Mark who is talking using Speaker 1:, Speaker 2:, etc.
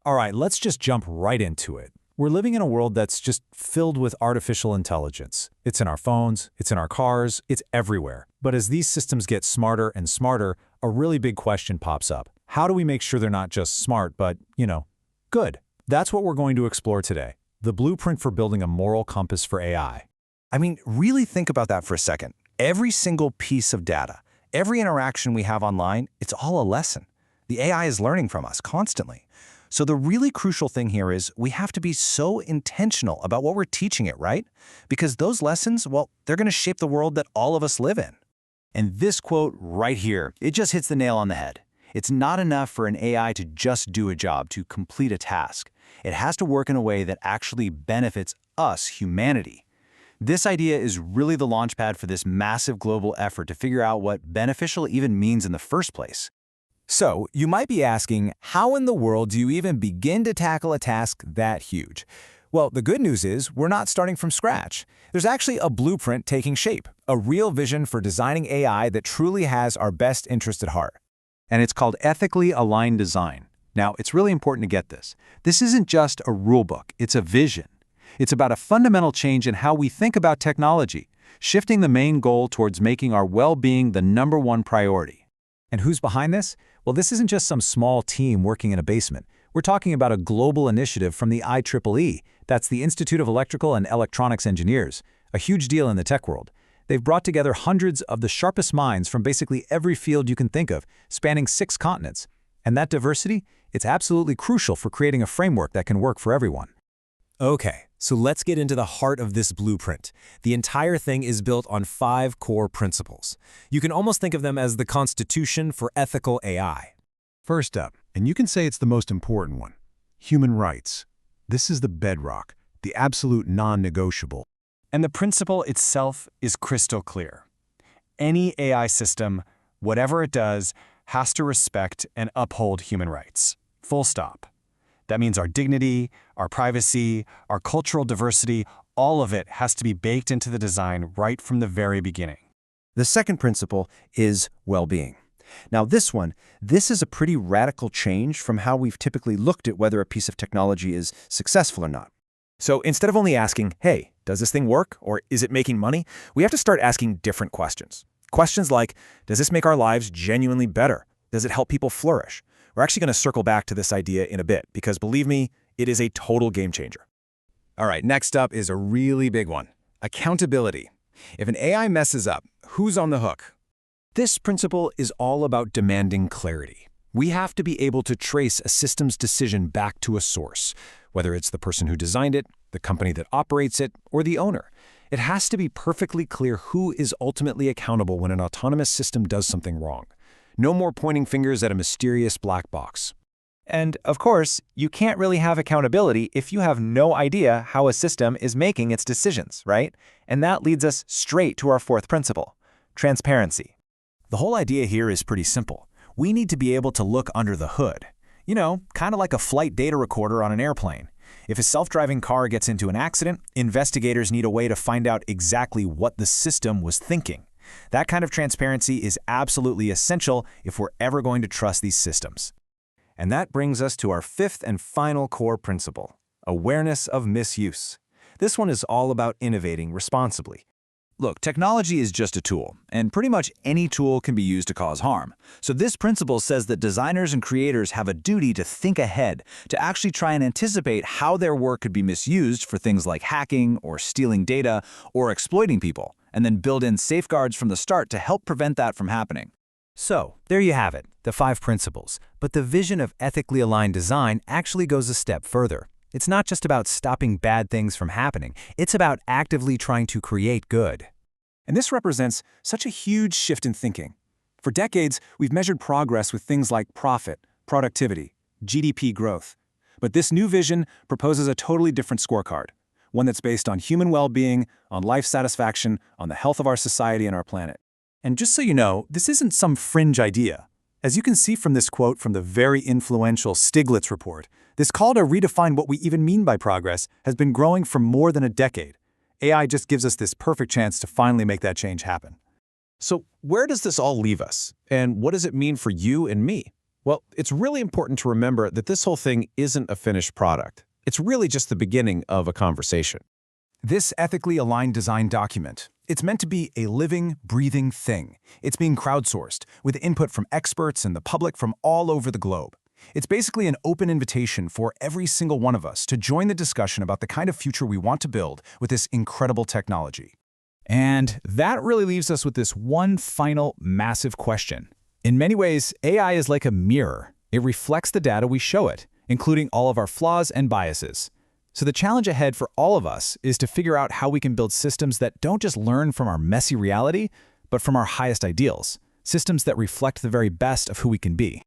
Speaker 1: All right, let's just jump right into it. We're living in a world that's just filled with artificial intelligence. It's in our phones, it's in our cars, it's everywhere. But as these systems get smarter and smarter, a really big question pops up. How do we make sure they're not just smart, but, good? That's what we're going to explore today. The blueprint for building a moral compass for AI.
Speaker 2: I mean, really think about that for a second. Every single piece of data, every interaction we have online, it's all a lesson. The AI is learning from us constantly. So the really crucial thing here is we have to be so intentional about what we're teaching it, right? Because those lessons, well, they're going to shape the world that all of us live in.
Speaker 3: And this quote right here, it just hits the nail on the head. It's not enough for an AI to just do a job, to complete a task. It has to work in a way that actually benefits us, humanity. This idea is really the launchpad for this massive global effort to figure out what beneficial even means in the first place.
Speaker 1: So, you might be asking, how in the world do you even begin to tackle a task that huge? Well, the good news is we're not starting from scratch. There's actually a blueprint taking shape, a real vision for designing AI that truly has our best interest at heart.
Speaker 4: And it's called ethically aligned design. Now, it's really important to get this. This isn't just a rulebook, it's a vision. It's about a fundamental change in how we think about technology, shifting the main goal towards making our well-being the #1 priority.
Speaker 1: And who's behind this? Well, this isn't just some small team working in a basement. We're talking about a global initiative from the IEEE. That's the Institute of Electrical and Electronics Engineers, a huge deal in the tech world. They've brought together hundreds of the sharpest minds from basically every field you can think of, spanning 6 continents. And that diversity, it's absolutely crucial for creating a framework that can work for everyone.
Speaker 5: Okay, so let's get into the heart of this blueprint. The entire thing is built on 5 core principles. You can almost think of them as the Constitution for ethical AI.
Speaker 4: First up, and you can say it's the most important one, human rights. This is the bedrock, the absolute non-negotiable.
Speaker 2: And the principle itself is crystal clear. Any AI system, whatever it does, has to respect and uphold human rights. Full stop. That means our dignity, our privacy, our cultural diversity, all of it has to be baked into the design right from the very beginning.
Speaker 3: The second principle is well-being. Now this is a pretty radical change from how we've typically looked at whether a piece of technology is successful or not. So instead of only asking, hey, does this thing work or is it making money, we have to start asking different questions. Questions like, does this make our lives genuinely better? Does it help people flourish? We're actually going to circle back to this idea in a bit because, believe me, it is a total game changer.
Speaker 1: All right, next up is a really big one, accountability. If an AI messes up, who's on the hook? This principle is all about demanding clarity. We have to be able to trace a system's decision back to a source, whether it's the person who designed it, the company that operates it, or the owner. It has to be perfectly clear who is ultimately accountable when an autonomous system does something wrong. No more pointing fingers at a mysterious black box.
Speaker 6: And, of course, you can't really have accountability if you have no idea how a system is making its decisions, right? And that leads us straight to our fourth principle, transparency.
Speaker 3: The whole idea here is pretty simple. We need to be able to look under the hood. Kind of like a flight data recorder on an airplane. If a self-driving car gets into an accident, investigators need a way to find out exactly what the system was thinking. That kind of transparency is absolutely essential if we're ever going to trust these systems.
Speaker 6: And that brings us to our fifth and final core principle, awareness of misuse. This one is all about innovating responsibly.
Speaker 3: Look, technology is just a tool, and pretty much any tool can be used to cause harm. So this principle says that designers and creators have a duty to think ahead, to actually try and anticipate how their work could be misused for things like hacking or stealing data or exploiting people, and then build in safeguards from the start to help prevent that from happening.
Speaker 5: So, there you have it, the 5 principles. But the vision of ethically aligned design actually goes a step further. It's not just about stopping bad things from happening. It's about actively trying to create good.
Speaker 1: And this represents such a huge shift in thinking. For decades, we've measured progress with things like profit, productivity, GDP growth. But this new vision proposes a totally different scorecard, one that's based on human well-being, on life satisfaction, on the health of our society and our planet. And just so you know, this isn't some fringe idea. As you can see from this quote from the very influential Stiglitz report, this call to redefine what we even mean by progress has been growing for more than a decade. AI just gives us this perfect chance to finally make that change happen.
Speaker 5: So where does this all leave us? And what does it mean for you and me?
Speaker 3: Well, it's really important to remember that this whole thing isn't a finished product. It's really just the beginning of a conversation.
Speaker 1: This ethically aligned design document, it's meant to be a living, breathing thing. It's being crowdsourced, with input from experts and the public from all over the globe. It's basically an open invitation for every single one of us to join the discussion about the kind of future we want to build with this incredible technology.
Speaker 4: And that really leaves us with this one final massive question. In many ways, AI is like a mirror. It reflects the data we show it, including all of our flaws and biases. So the challenge ahead for all of us is to figure out how we can build systems that don't just learn from our messy reality, but from our highest ideals, systems that reflect the very best of who we can be.